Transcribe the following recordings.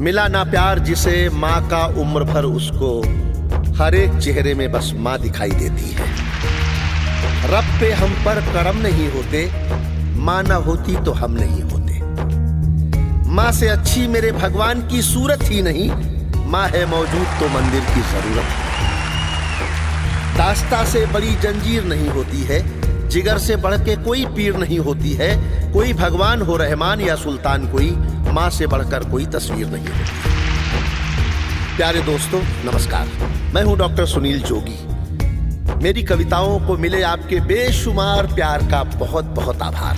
मिला ना प्यार जिसे माँ का उम्र भर उसको हर एक चेहरे में बस माँ दिखाई देती है। रब पे हम पर करम नहीं होते, माँ ना होती तो हम नहीं होते। माँ से अच्छी मेरे भगवान की सूरत ही नहीं, माँ है मौजूद तो मंदिर की जरूरत है। दास्ता से बड़ी जंजीर नहीं होती है, जिगर से बढ़ के कोई पीर नहीं होती है। कोई भगवान हो रहमान या सुल्तान, कोई माँ से बढ़कर कोई तस्वीर नहीं होती। प्यारे दोस्तों नमस्कार, मैं हूं डॉक्टर सुनील जोगी। मेरी कविताओं को मिले आपके बेशुमार प्यार का बहुत बहुत आभार।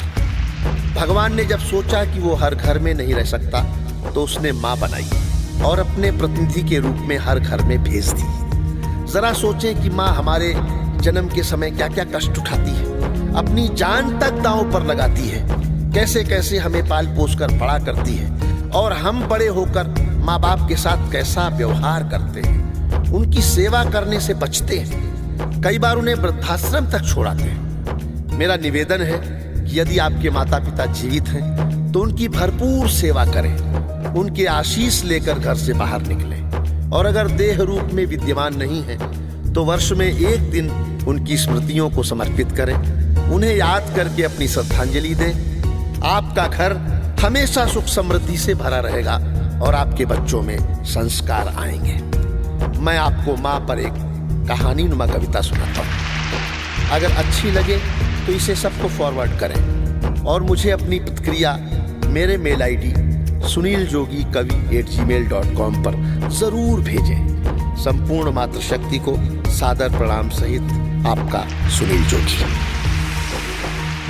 भगवान ने जब सोचा कि वो हर घर में नहीं रह सकता तो उसने माँ बनाई और अपने प्रतिनिधि के रूप में हर घर में भेज दी। जरा सोचें कि माँ हमारे जन्म के समय क्या क्या कष्ट उठाती है, अपनी जान तक दांव पर लगाती है, कैसे कैसे हमें पाल पोस कर बड़ा करती है और हम बड़े होकर माँ बाप के साथ कैसा व्यवहार करते हैं, उनकी सेवा करने से बचते हैं, कई बार उन्हें वृद्धाश्रम तक छोड़ाते हैं। मेरा निवेदन है कि यदि आपके माता पिता जीवित हैं तो उनकी भरपूर सेवा करें, उनके आशीष लेकर घर से बाहर निकलें और अगर देह रूप में विद्यमान नहीं है तो वर्ष में एक दिन उनकी स्मृतियों को समर्पित करें, उन्हें याद करके अपनी श्रद्धांजलि दें। आपका घर हमेशा सुख समृद्धि से भरा रहेगा और आपके बच्चों में संस्कार आएंगे। मैं आपको माँ पर एक कहानी नुमा कविता सुनाता हूँ। अगर अच्छी लगे तो इसे सबको फॉरवर्ड करें और मुझे अपनी प्रतिक्रिया मेरे मेल आईडी suniljogi@gmail.com पर जरूर भेजें। संपूर्ण मातृशक्ति को सादर प्रणाम सहित आपका सुनील जोगी।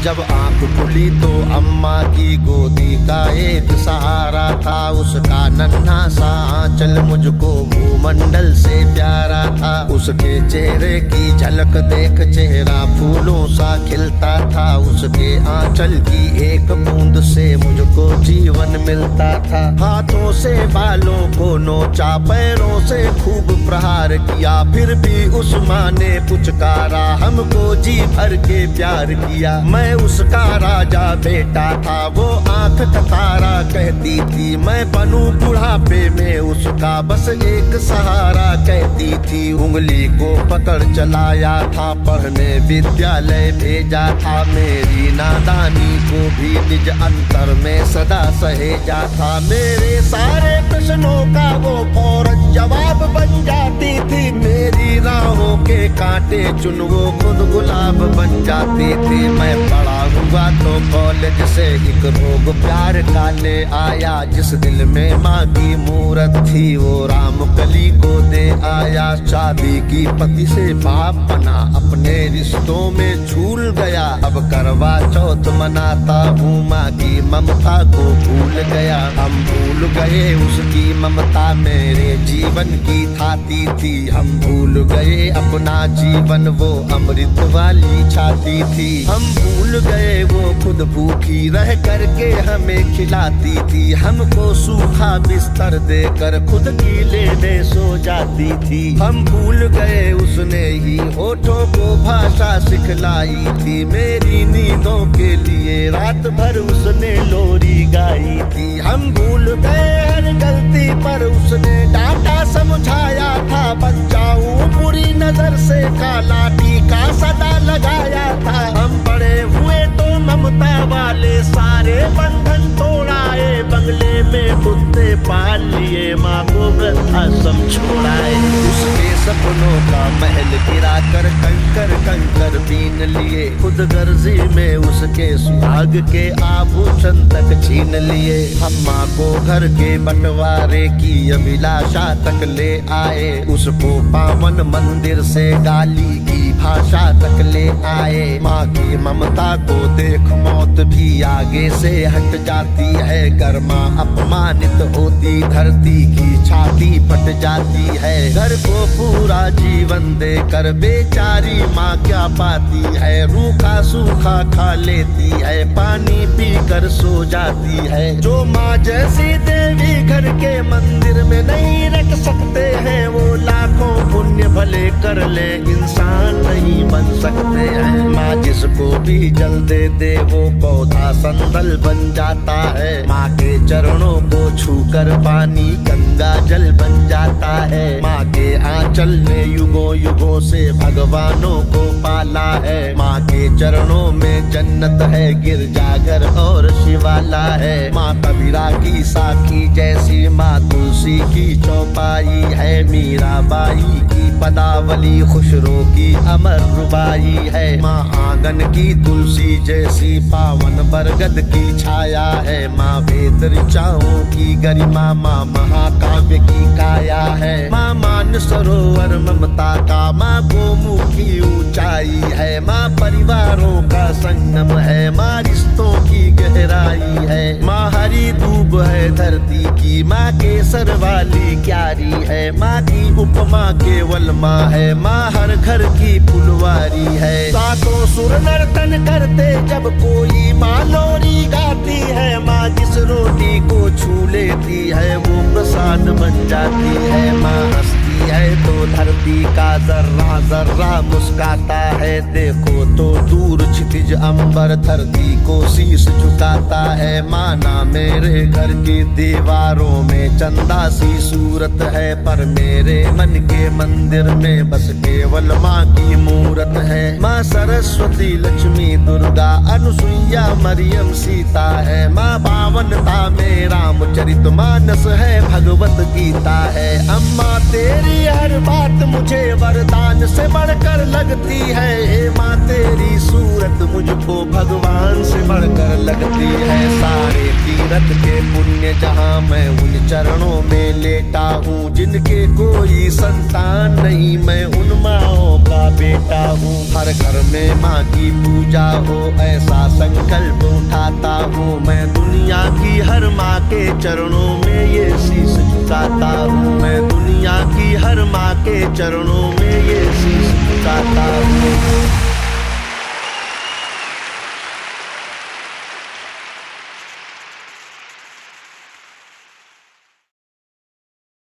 जब आंख खुली तो अम्मा की गोदी का एक सहारा था, उसका नन्हा सा आंचल मुझको भूमंडल से प्यारा था। उसके चेहरे की झलक देख चेहरा फूलों सा खिलता था, उसके आंचल की एक बूंद से मुझको जीवन मिलता था। हाथों से बालों को नोचा, पैरों से खूब प्रहार किया, फिर भी उस माँ ने पुचकारा, हमको जी भर के प्यार किया। मैं उसका राजा बेटा था, वो आंख का तारा कहती थी, मैं बनूं बुढ़ापे में उसका बस एक सहारा कहती थी। उंगली को पकड़ चलाया था, पढ़ने विद्यालय भेजा था, मेरी नादानी को भी निज अंतर में सदा सहेजा था। मेरे सारे प्रश्नों का वो फौरन जवाब बन जाती थी, मेरी राहों के कांटे चुन वो खुद गुलाब बन जाती थी। मैं बड़ा हुआ तो कॉलेज से एक रोग प्यार का ले आया, जिस दिल में माँ की मूरत थी वो राम कली को दे आया। शादी की पति से बाप बना, अपने रिश्तों में झूल गया, अब करवा चौथ मनाता हूँ, माँ की ममता को भूल गया। हम भूल गए उसकी ममता मेरे जीवन की थाती थी, हम भूल गए अपना जीवन वो अमृत वाली छाती थी। हम भूल गए वो खुद भूखी रह करके हमें खिलाती थी, हमको सूखा बिस्तर देकर खुद गीले में सो जाती थी। हम भूल गए उसने ही होठों को भाषा सिखलाई थी, मेरी नींदों के लिए रात भर उसने लोरी गाई थी। हम भूल गए हर गलती पर उसने डांटा समझाया था, बचाऊं बुरी नजर से काला टीका सदा लगाया था। हम बड़े हुए तो ममता वाले सारे बंधन तोड़ाए, बंगले में कुत्ते पाल लिए, माँ को वृद्धाश्रम छोड़ाए। उसके सपनों का महल गिरा कर कंकर कंकर बीन लिए, खुद गर्जी में उसके सुहाग के आभूषण तक छीन लिए। हम माँ को घर के बंटवारे की अभिलाषा तक ले आए, उसको पावन मंदिर से गाली की भाषा तक ले आए। माँ की ममता को देख मौत भी आगे से हट जाती है, गर्मा अपमानित होती धरती की छाती फट जाती है। घर को पूरा जीवन देकर बेचारी माँ क्या पाती है, रूखा सूखा खा लेती है, पानी पी कर सो जाती है। जो माँ जैसी देवी घर के मंदिर में नहीं रख सकते हैं, वो लाखों पुण्य भले कर ले इंसान नहीं बन सकते हैं। माँ जिसको भी जल दे दे वो पौधा संदल बन जाता है। माँ के चरणों को छूकर पानी गंगा जल बन जाता है। माँ के आंचल ने युगों युगों से भगवानों को पाला है। माँ के चरणों में जन्नत है, गिरजाघर और शिवाला है। माँ कबीरा की साखी जैसी, माँ तुलसी की चौपाई है। मीराबाई की पदावली खुशरो की अमर रुबाई है। माँ आंगन की तुलसी जैसी, पावन बरगद की छाया है। माँ वेद ऋचाओं की गरिमा, माँ महाकाव्य की काया है। माँ मान सरोवर ममता का, माँ गोमुखी ऊंचाई है। माँ परिवारों का संगम है, माँ रिश्तों की गहराई है। माँ हरी दूब है धरती की, माँ केसर वाली क्यारी है। माँ की उपमा केवल माँ है, माँ हर घर की फुलवारी है। सातों सुर नर्तन करते जब कोई माँ लोरी गाती है। माँ जिस रोटी को छू लेती है वो प्रसाद बन जाती है। माँ हंसती है तो धरती का जर्रा जर्रा मुस्काता है। देखो तो दूर क्षितिज अंबर धरती को शीश झुकाता है। माना मेरे घर की दीवारों में चंदा सी सूरत है, पर मेरे मन के मंदिर में बस केवल माँ की मूरत है। माँ सरस्वती लक्ष्मी दुर्गा अनुसुईया मरियम सीता है। माँ पावनता में रामचरित मानस है, भगवत गीता है। अम्मा तेरी हर बात मुझे वरदान से बढ़कर लगती है। हे माँ तेरी सूरत मुझको भगवान से बढ़कर लगती है। सारे तीरथ के पुण्य जहाँ मैं उन चरणों में लेटा हूँ। जिनके कोई संतान नहीं मैं उन माँओं का बेटा हूँ। हर घर में माँ की पूजा हो ऐसा संकल्प उठाता हूँ। मैं दुनिया की हर माँ के चरणों में ये शीश झुकाता हूँ। मैं दुनिया की हर माँ के चरणों में ये शीश झुकाता